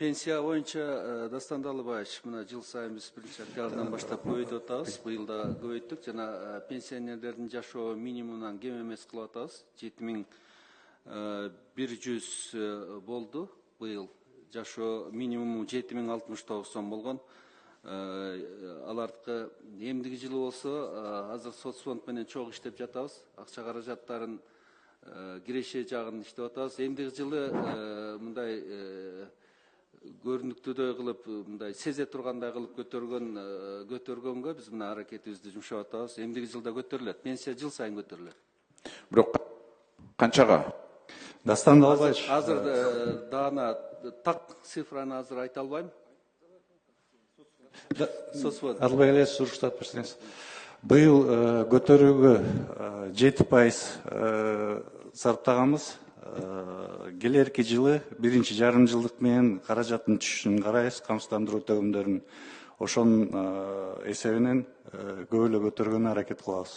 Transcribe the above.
Пенсия боюнча Дастан Далыбаевич мына жыл сайын биз 1-октябрдан баштап көбөйтүп атабыз. Быйыл да көбөйттүк. Жана пенсионерлердин жашоо минимумунан кем эмес кылып атабыз. 7100 болду. Быйыл жашоо минимуму 7069 сом болгон. Алардыкы эмдиги жылы болсо азыр соцфонд менен чогуу иштеп жатабыз. Акча каражаттарын киреше жагын иштеп атабыз. Эмдиги жылы мындай көрүнүктүүдөй кылып, мындай сезе тургандай кылып көтөргөнгө биз мына аракетибизди жумшап атабыз. Эмдиги жылда көтөрүлөт. Пенсия жыл сайын көтөрүлөт. Бирок канчага? Дастан Далыбаевич. Азыр даана так цифраны азыр айта албайм. Атылбек эле суруштап берсеңиз. Быйыл көтөрүүгө 7% сарптаганбыз. Келерки жылы биринчи жарым жылдык менен каражаттын түшүшүн карайбыз, камсыздандыруу төлөмдөрүн ошонун эсебинен көп эле көтөргөнгө аракет кылабыз.